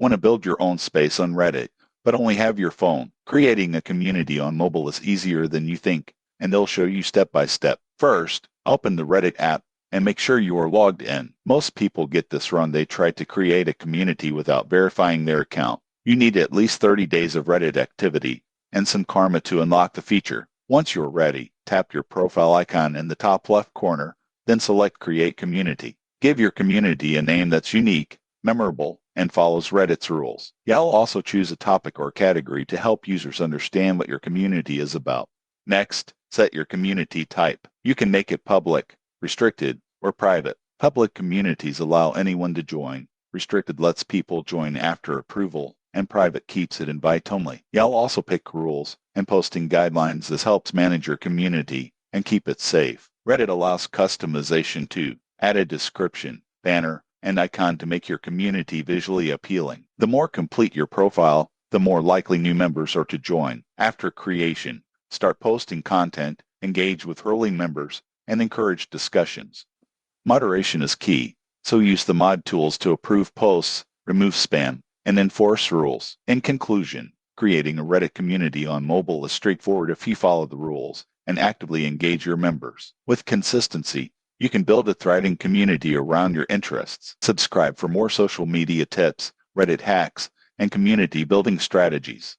Want to build your own space on Reddit, but only have your phone? Creating a community on mobile is easier than you think, and they'll show you step by step. First, open the Reddit app and make sure you are logged in. Most people get this wrong. They try to create a community without verifying their account. You need at least 30 days of Reddit activity and some karma to unlock the feature. Once you're ready, tap your profile icon in the top left corner, then select Create Community. Give your community a name that's unique, memorable, and follows Reddit's rules. You'll also choose a topic or category to help users understand what your community is about. Next, set your community type. You can make it public, restricted, or private. Public communities allow anyone to join. Restricted lets people join after approval, and private keeps it invite only. You'll also pick rules and posting guidelines. This helps manage your community and keep it safe. Reddit allows customization too. Add a description, banner, and icon to make your community visually appealing. The more complete your profile, the more likely new members are to join. After creation, start posting content, engage with early members, and encourage discussions. Moderation is key, so use the mod tools to approve posts, remove spam, and enforce rules. In conclusion, creating a Reddit community on mobile is straightforward if you follow the rules and actively engage your members. With consistency, you can build a thriving community around your interests. Subscribe for more social media tips, Reddit hacks, and community building strategies.